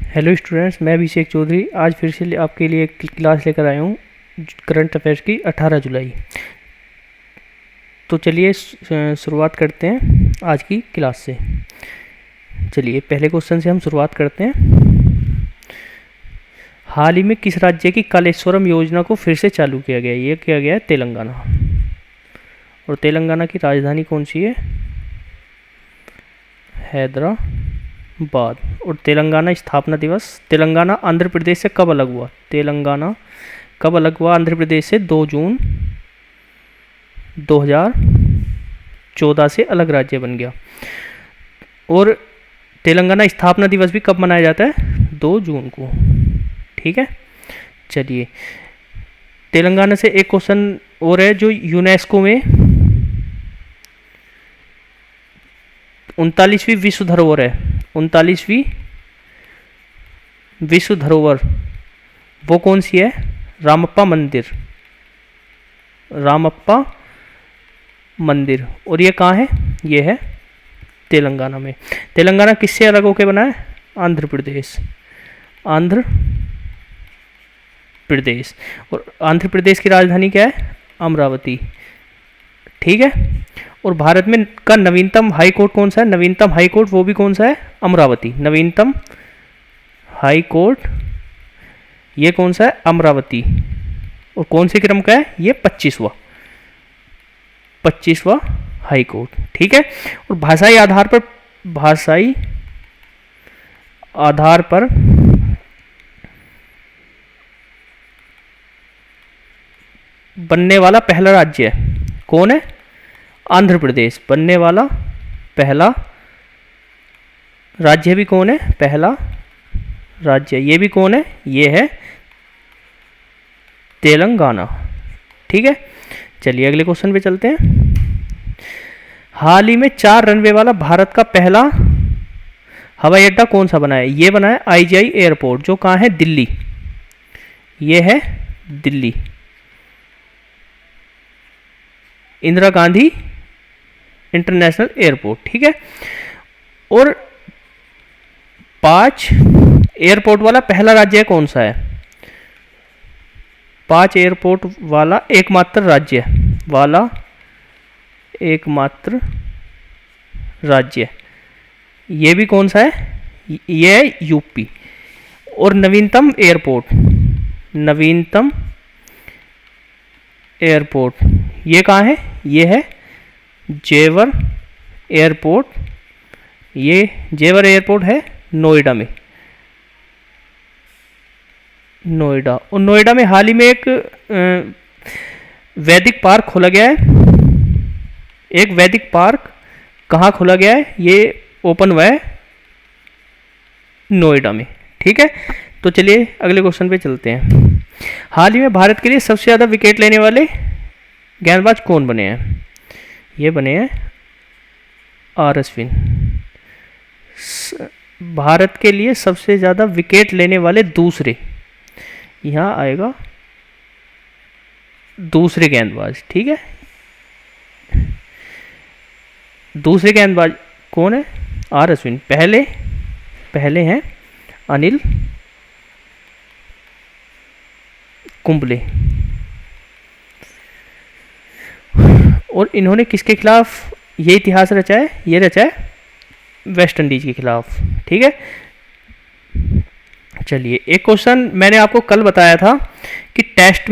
Hello students, मैं अभिषेक चौधरी आज फिर से आपके लिए एक क्लास लेकर आया हूँ करंट अफेयर्स की 18 जुलाई। तो चलिए शुरुआत करते हैं आज की क्लास से। चलिए पहले क्वेश्चन से हम शुरुआत करते हैं। हाल ही में किस राज्य की कालेश्वरम योजना को फिर से चालू किया गया? ये किया गया है तेलंगाना। और तेलंगाना की राजधानी कौन सी है? हैदराबाद। और तेलंगाना स्थापना दिवस, तेलंगाना आंध्र प्रदेश से कब अलग हुआ? तेलंगाना कब अलग हुआ आंध्र प्रदेश से? 2 जून 2014 से अलग राज्य बन गया। और तेलंगाना स्थापना दिवस भी कब मनाया जाता है? 2 जून को। ठीक है, चलिए तेलंगाना से एक क्वेश्चन और है जो यूनेस्को में 39वीं विश्व धरोहर है। 39वीं विश्व धरोहर वो कौन सी है? रामप्पा मंदिर। रामप्पा मंदिर। और ये कहाँ है? ये है तेलंगाना में। तेलंगाना किससे अलग होकर बना है? आंध्र प्रदेश। आंध्र प्रदेश। और आंध्र प्रदेश की राजधानी क्या है? अमरावती। ठीक है। और भारत में का नवीनतम हाई कोर्ट कौन सा है? नवीनतम हाई कोर्ट वो भी कौन सा है? अमरावती। नवीनतम हाई कोर्ट ये कौन सा है? अमरावती। और कौन से क्रम का है? ये 25वां हाई कोर्ट। ठीक है। और भाषाई आधार पर बनने वाला पहला राज्य कौन है? आंध्र प्रदेश। बनने वाला पहला राज्य भी कौन है? पहला राज्य ये भी कौन है? ये है तेलंगाना। ठीक है, चलिए अगले क्वेश्चन पे चलते हैं। हाल ही में 4 रनवे वाला भारत का पहला हवाई अड्डा कौन सा बना है? ये बना है आईजीआई एयरपोर्ट, जो कहाँ है? दिल्ली। ये है दिल्ली। Indira Gandhi international airport. ठीक है। और 5 एयरपोर्ट वाला पहला राज्य कौन सा है? 5 एयरपोर्ट वाला एकमात्र राज्य वाला एकमात्र राज्य ये भी कौन सा है? ये है यूपी। और नवीनतम एयरपोर्ट ये कहाँ है? ये है जेवर एयरपोर्ट। ये जेवर एयरपोर्ट है नोएडा में। नोएडा। और नोएडा में हाल ही में एक वैदिक पार्क खोला गया है। एक वैदिक पार्क कहाँ खोला गया है? ये ओपन हुआ है नोएडा में। ठीक है, तो चलिए अगले क्वेश्चन पे चलते हैं। हाल ही में भारत के लिए सबसे ज़्यादा विकेट लेने वाले गेंदबाज कौन बने हैं? ये बने हैं आर अश्विन। भारत के लिए सबसे ज़्यादा विकेट लेने वाले दूसरे, यहाँ आएगा दूसरे गेंदबाज। ठीक है, दूसरे गेंदबाज कौन है? आर अश्विन। पहले हैं अनिल कुंबले। और इन्होंने किसके खिलाफ ये इतिहास रचा है? ये रचा है वेस्ट इंडीज के खिलाफ। ठीक है, चलिए एक क्वेश्चन मैंने आपको कल बताया था कि टेस्ट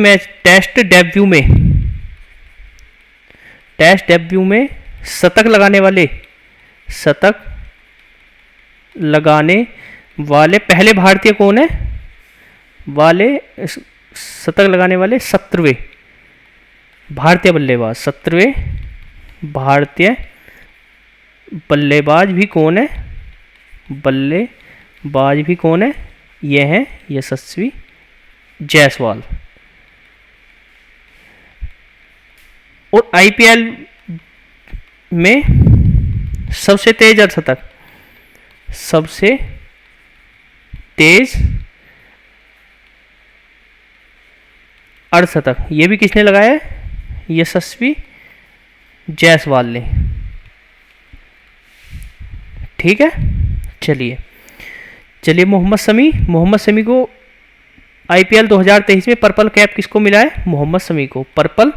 डेब्यू में शतक लगाने वाले पहले भारतीय कौन है? शतक लगाने वाले 17वें भारतीय बल्लेबाज भी कौन है? ये है यशस्वी जायसवाल। और आईपीएल में सबसे तेज अर्धशतक ये भी किसने लगाया है? यशस्वी जायसवाल ने। ठीक है, चलिए चलिए मोहम्मद शमी को आईपीएल 2023 में पर्पल कैप किसको मिला है? मोहम्मद शमी को पर्पल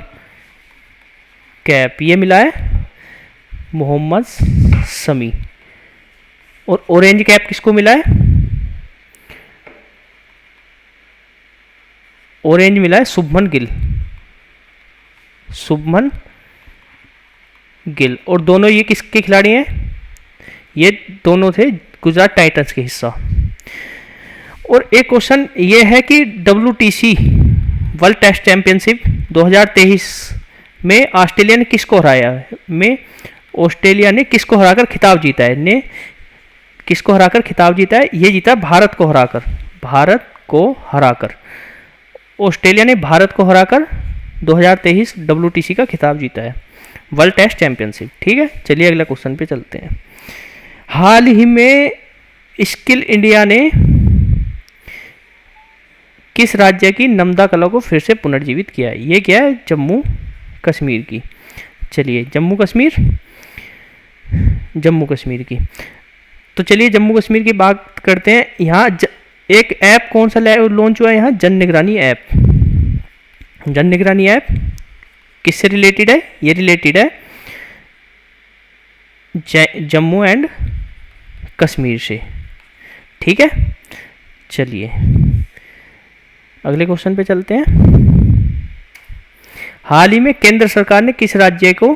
कैप ये मिला है मोहम्मद शमी। और ऑरेंज कैप किसको मिला है? ऑरेंज मिला है शुभमन गिल। और दोनों ये किसके खिलाड़ी हैं? ये दोनों थे गुजरात टाइटंस के हिस्सा। और एक क्वेश्चन ये है कि WTC वर्ल्ड टेस्ट चैंपियनशिप 2023 में ऑस्ट्रेलिया ने किसको हराया है? ऑस्ट्रेलिया ने किसको हराकर खिताब जीता है? ये जीता भारत को हराकर। ऑस्ट्रेलिया ने भारत को हराकर 2023 WTC का खिताब जीता है, वर्ल्ड टेस्ट चैंपियनशिप। ठीक है, चलिए अगला क्वेश्चन पे चलते हैं। हाल ही में स्किल इंडिया ने किस राज्य की नर्मदा कला को फिर से पुनर्जीवित किया है? ये क्या है? जम्मू कश्मीर की। चलिए जम्मू कश्मीर की। तो चलिए जम्मू कश्मीर की बात करते हैं। यहाँ एक ऐप कौन सा लॉन्च हुआ है? यहाँ जन निगरानी ऐप किससे रिलेटेड है? ये रिलेटेड है जम्मू एंड कश्मीर से। ठीक है, चलिए अगले क्वेश्चन पे चलते हैं। हाल ही में केंद्र सरकार ने किस राज्य को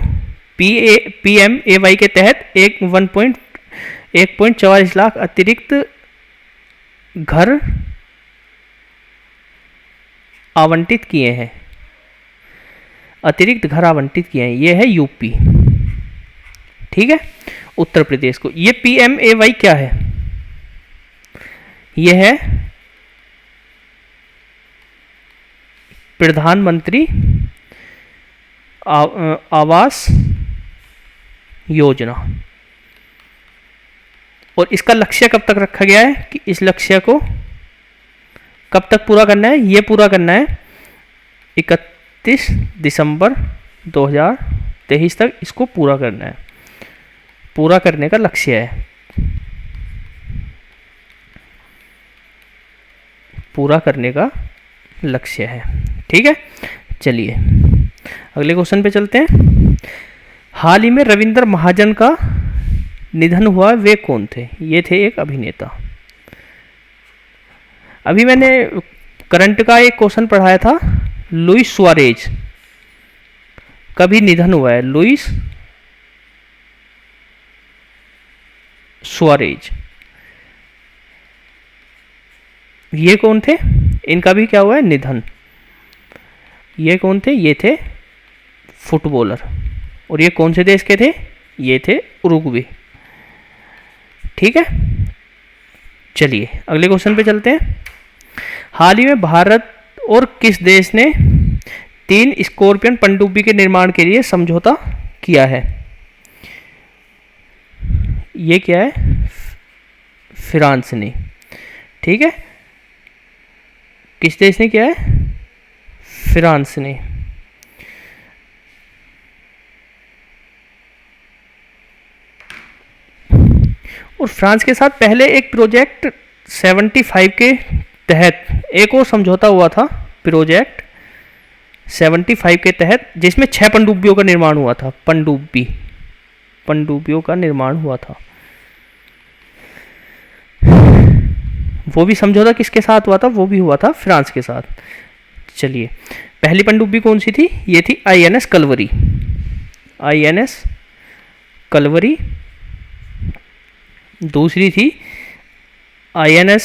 PMAY के तहत 1.44 लाख अतिरिक्त घर आवंटित किए हैं? ये है यूपी। ठीक है, उत्तर प्रदेश को। ये PMAY क्या है? ये है प्रधानमंत्री आवास योजना। और इसका लक्ष्य कब तक रखा गया है कि इस लक्ष्य को कब तक पूरा करना है? ये पूरा करना है 31 दिसंबर 2023 तक इसको पूरा करना है। पूरा करने का लक्ष्य है। ठीक है, चलिए अगले क्वेश्चन पे चलते हैं। हाल ही में रविंद्र महाजन का निधन हुआ, वे कौन थे? ये थे एक अभिनेता। अभी मैंने करंट का एक क्वेश्चन पढ़ाया था, लुइस सुआरेज का भी निधन हुआ है। लुइस सुआरेज ये कौन थे? इनका भी क्या हुआ है? निधन। ये कौन थे? ये थे फुटबॉलर। और ये कौन से देश के थे? ये थे उरुग्वे। ठीक है, चलिए अगले क्वेश्चन पे चलते हैं। हाल ही में भारत और किस देश ने 3 स्कॉर्पियन पनडुब्बी के निर्माण के लिए समझौता किया है? ये क्या है? फ्रांस ने। ठीक है, किस देश ने किया है? फ्रांस ने। और फ्रांस के साथ पहले एक प्रोजेक्ट 75 के तहत एक और समझौता हुआ था, प्रोजेक्ट 75 के तहत, जिसमें 6 पनडुब्बियों का निर्माण हुआ था। पनडुब्बियों का निर्माण हुआ था। वो भी समझौता किसके साथ हुआ था? वो भी हुआ था फ्रांस के साथ। चलिए पहली पनडुब्बी कौन सी थी? ये थी INS कलवरी। दूसरी थी INS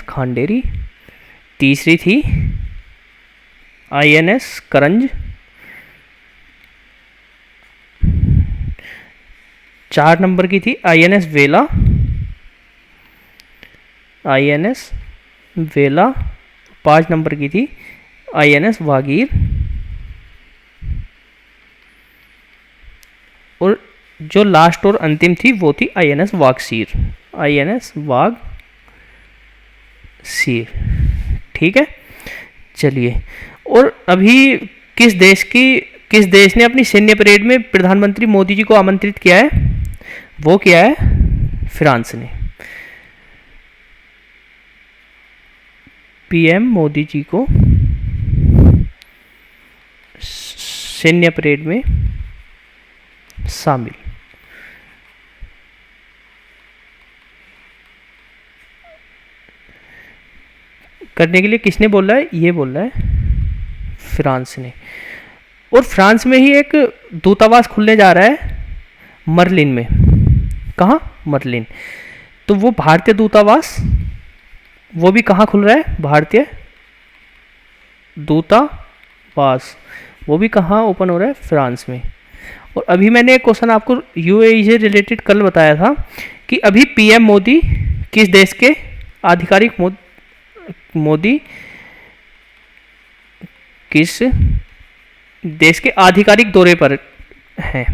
खांडेरी। तीसरी थी INS करंज। 4 नंबर की थी INS वेला। 5 नंबर की थी INS वागीर। और जो लास्ट और अंतिम थी वो थी INS वागसीर। ठीक है, चलिए। और अभी किस देश ने अपनी सैन्य परेड में प्रधानमंत्री मोदी जी को आमंत्रित किया है? वो किया है फ्रांस ने। पीएम मोदी जी को सैन्य परेड में शामिल। करने के लिए किसने बोला है? ये बोला है फ्रांस ने। और फ्रांस में ही एक दूतावास खुलने जा रहा है मर्लिन में। कहाँ? मर्लिन। तो वो भारतीय दूतावास, वो भी कहाँ खुल रहा है? भारतीय दूतावास, वो भी कहाँ ओपन हो रहा है? फ्रांस में। और अभी मैंने एक क्वेश्चन आपको यूएई से रिलेटेड कल बताया था कि अभी पीएम मोदी किस देश के आधिकारिक मोदी किस देश के आधिकारिक दौरे पर हैं?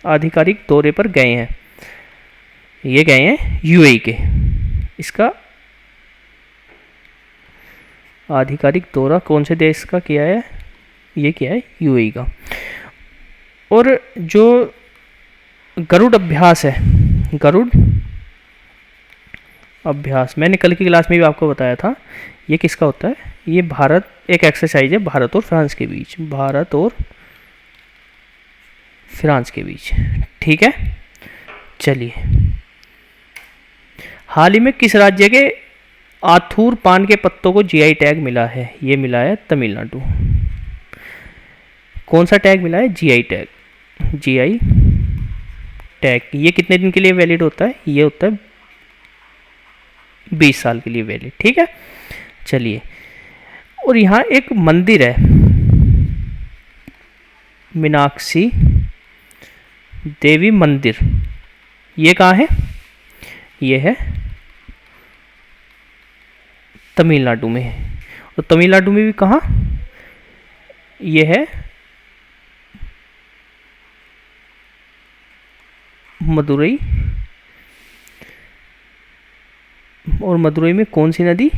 आधिकारिक दौरे पर गए हैं। ये गए हैं यूएई के। इसका आधिकारिक दौरा कौन से देश का किया है? ये किया है यूएई का। और जो गरुड़ अभ्यास है, गरुड़ अभ्यास, मैंने कल की क्लास में भी आपको बताया था, ये किसका होता है? ये भारत, एक एक्सरसाइज है भारत और फ्रांस के बीच, भारत और फ्रांस के बीच। ठीक है, चलिए। हाल ही में किस राज्य के आथूर पान के पत्तों को जीआई टैग मिला है? ये मिला है तमिलनाडु। कौन सा टैग मिला है? GI tag. जीआई टैग ये कितने दिन के लिए वैलिड होता है? ये होता है 20 साल के लिए वैलिड। ठीक है, चलिए। और यहाँ एक मंदिर है, मीनाक्षी देवी मंदिर। ये कहाँ है? ये है तमिलनाडु में है। और तमिलनाडु में भी कहाँ? ये है मदुरई। और मदुरई में कौन सी नदी?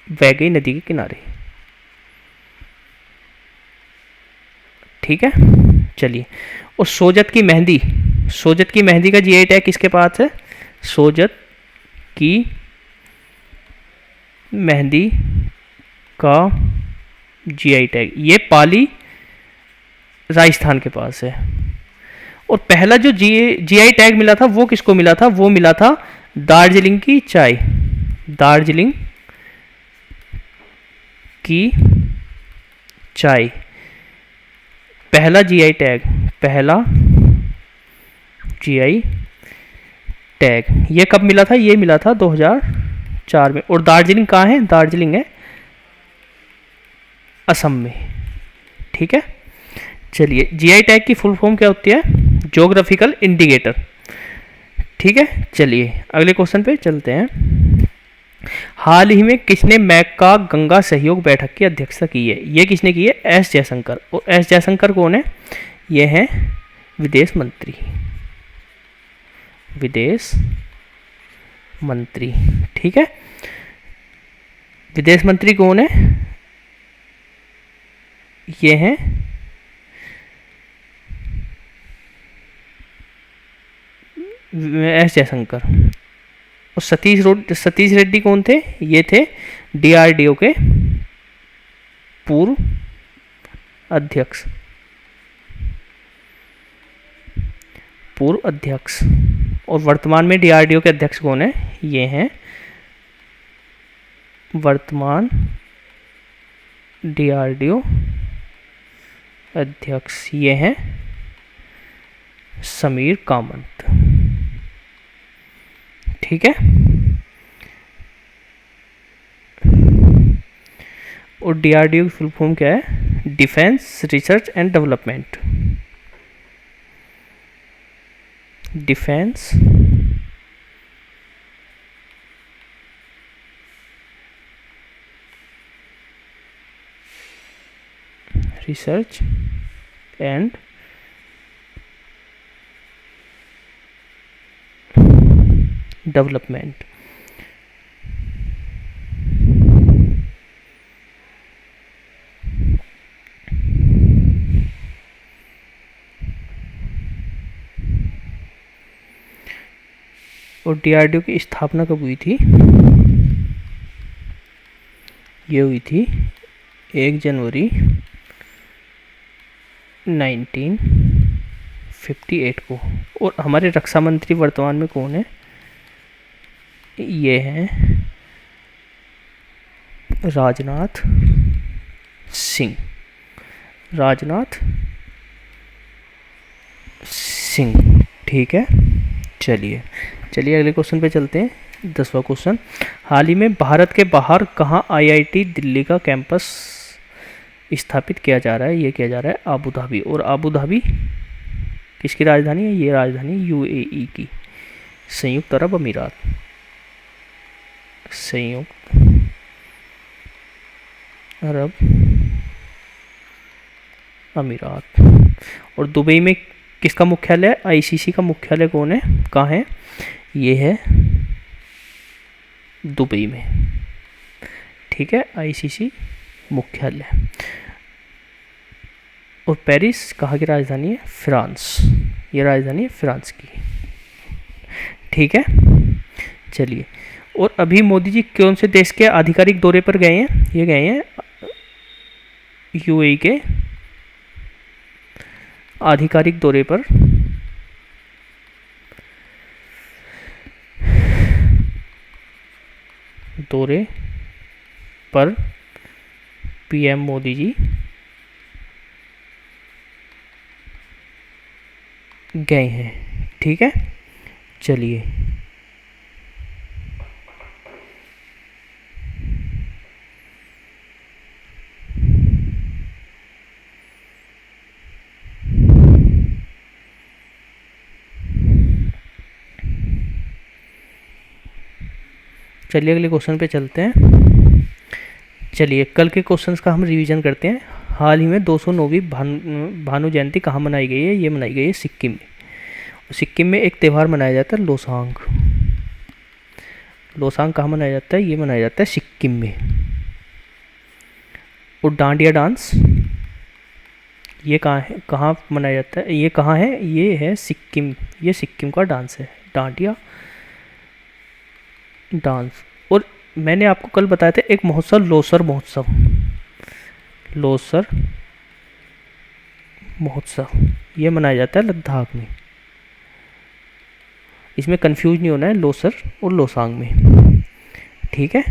वैगई नदी के किनारे। ठीक है, चलिए। और सोजत की मेहंदी, सोजत की मेहंदी का जीआई टैग किसके पास है? सोजत की मेहंदी का जीआई टैग ये पाली राजस्थान के पास है। और पहला जो जीआई टैग मिला था वो किसको मिला था? वो मिला था दार्जिलिंग की चाय, दार्जिलिंग की चाय। पहला जीआई टैग, पहला जीआई टैग ये कब मिला था? ये मिला था 2004 में। और दार्जिलिंग कहाँ है? दार्जिलिंग है असम में। ठीक है, चलिए। जीआई टैग की फुल फॉर्म क्या होती है? Geographical indicator. ठीक है, चलिए अगले क्वेश्चन पे चलते हैं। हाल ही में किसने मैका गंगा सहयोग बैठक की अध्यक्षता की है? ये किसने की है? एस जयशंकर। और एस जयशंकर कौन है? ये हैं विदेश मंत्री, विदेश मंत्री। ठीक है, विदेश मंत्री कौन है? ये हैं एस जयशंकर। और सतीश रेड्डी कौन थे? ये थे डीआरडीओ के पूर्व अध्यक्ष, पूर्व अध्यक्ष। और वर्तमान में डीआरडीओ के अध्यक्ष कौन है? ये हैं वर्तमान डीआरडीओ अध्यक्ष, ये हैं समीर कामत। ठीक है, और डीआरडीओ की फुल फॉर्म क्या है? Defence research and development, defence research and development. और डीआरडीओ की स्थापना कब हुई थी? ये हुई थी 1 जनवरी 1958 को। और हमारे रक्षा मंत्री वर्तमान में कौन है? ये हैं राजनाथ सिंह। राजनाथ सिंह, ठीक है। चलिए अगले क्वेश्चन पे चलते हैं। 10वां क्वेश्चन, हाल ही में भारत के बाहर कहाँ आईआईटी दिल्ली का कैंपस स्थापित किया जा रहा है? ये किया जा रहा है आबू धाबी। और आबू धाबी किसकी राजधानी है? ये राजधानी यूएई की, संयुक्त अरब अमीरात, संयुक्त अरब अमीरात। और दुबई में किसका मुख्यालय? आईसीसी का मुख्यालय कौन है, कहाँ है? ये है दुबई में, ठीक है, आईसीसी मुख्यालय। और पेरिस कहाँ की राजधानी है? फ्रांस, ये राजधानी है फ्रांस की, ठीक है। चलिए, और अभी मोदी जी कौन से देश के आधिकारिक दौरे पर गए हैं? ये गए हैं यूएई के आधिकारिक दौरे पर। पीएम मोदी जी गए हैं, ठीक है। चलिए अगले क्वेश्चन पे चलते हैं। चलिए कल के क्वेश्चंस का हम रिवीजन करते हैं। हाल ही में 209वीं भानु जयंती कहाँ मनाई गई है? ये मनाई गई है सिक्किम में। सिक्किम में एक त्यौहार मनाया जाता है लोसांग। लोसांग कहाँ मनाया जाता है? ये मनाया जाता है सिक्किम में। और डांडिया डांस ये कहाँ है, कहाँ मनाया जाता है? ये कहाँ है? ये है सिक्किम, ये सिक्किम का डांस है, डांडिया डांस। और मैंने आपको कल बताया था एक महोत्सव, लोसर महोत्सव, लोसर महोत्सव ये मनाया जाता है लद्दाख में। इसमें कंफ्यूज नहीं होना है लोसर और लोसांग में, ठीक है।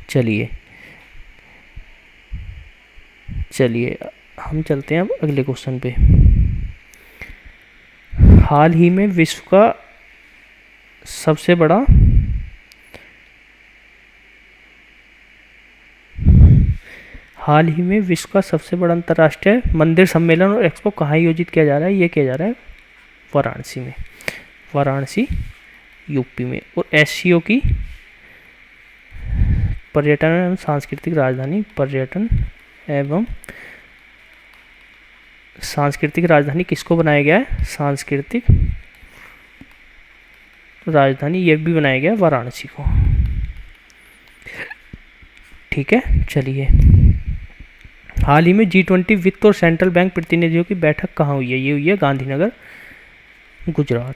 चलिए हम चलते हैं अब अगले क्वेश्चन पे। हाल ही में विश्व का सबसे बड़ा अंतर्राष्ट्रीय मंदिर सम्मेलन और एक्सपो कहाँ आयोजित किया जा रहा है? ये किया जा रहा है वाराणसी में, वाराणसी यूपी में। और एससीओ की पर्यटन एवं सांस्कृतिक राजधानी, पर्यटन एवं सांस्कृतिक राजधानी किसको बनाया गया है? सांस्कृतिक राजधानी ये भी बनाया गया है वाराणसी को, ठीक है। चलिए, हाल ही में G20 वित्त और सेंट्रल बैंक प्रतिनिधियों की बैठक कहाँ हुई है? ये हुई है गांधीनगर, गुजरात,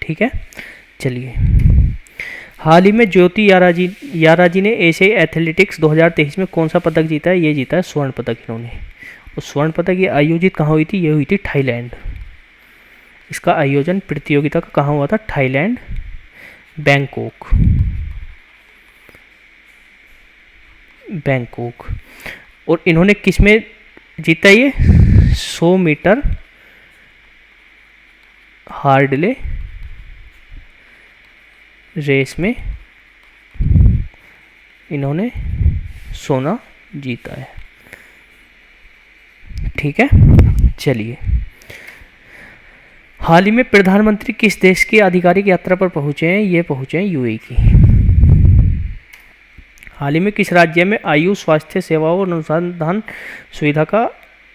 ठीक है। चलिए, हाल ही में ज्योति याराजी ने एशियाई एथलेटिक्स 2023 में कौन सा पदक जीता है? ये जीता है स्वर्ण पदक इन्होंने। और स्वर्ण पदक ये आयोजित कहाँ हुई थी? ये हुई थी थाईलैंड। इसका आयोजन प्रतियोगिता का कहाँ हुआ था? Thailand, Bangkok. और इन्होंने किस में जीता? ये 100 मीटर हार्डले रेस में इन्होंने सोना जीता है, ठीक है। चलिए, हाल ही में प्रधानमंत्री किस देश की आधिकारिक यात्रा पर पहुंचे हैं? ये पहुंचे हैं यूएई की। हाल ही में किस राज्य में आयुष स्वास्थ्य सेवाओं और अनुसंधान सुविधा का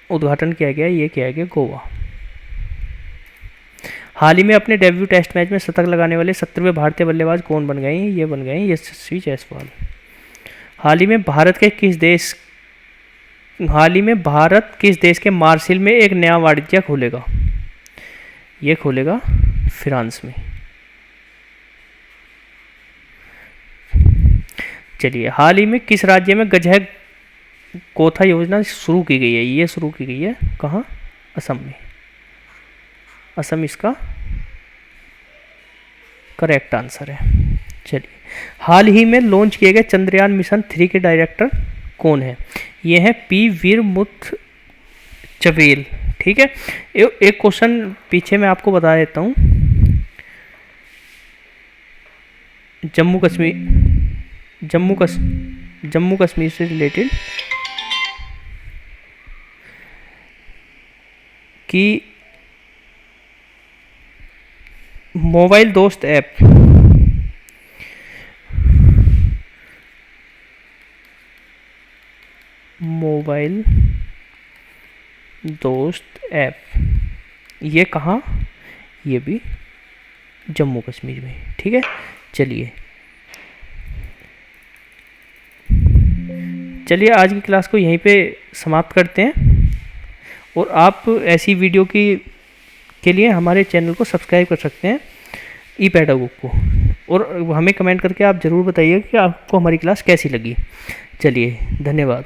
उद्घाटन किया गया? ये किया गया गोवा। हाल ही में अपने डेब्यू टेस्ट मैच में शतक लगाने वाले 70वें भारतीय बल्लेबाज कौन बन गए हैं? ये बन गए हैं यशस्वी जायसवाल। हाल ही में भारत किस देश के मार्सिल में एक नया वाणिज्य खोलेगा? ये खोलेगा फ्रांस में। चलिए, हाल ही में किस राज्य में गजह कोथा योजना शुरू की गई है? ये शुरू की गई है कहाँ? असम में। असम इसका करेक्ट आंसर है। चलिए, हाल ही में लॉन्च किए गए चंद्रयान मिशन 3 के डायरेक्टर कौन है? ये है पी वीरमुथ चवेल। ठीक है, एक क्वेश्चन पीछे मैं आपको बता देता हूँ। जम्मू कश्मीर से रिलेटेड कि मोबाइल दोस्त ऐप ये कहाँ? ये भी जम्मू कश्मीर में। ठीक है, चलिए आज की क्लास को यहीं पे समाप्त करते हैं। और आप ऐसी वीडियो के लिए हमारे चैनल को सब्सक्राइब कर सकते हैं, ई पेडागोग को। और हमें कमेंट करके आप ज़रूर बताइए कि आपको हमारी क्लास कैसी लगी। चलिए, धन्यवाद।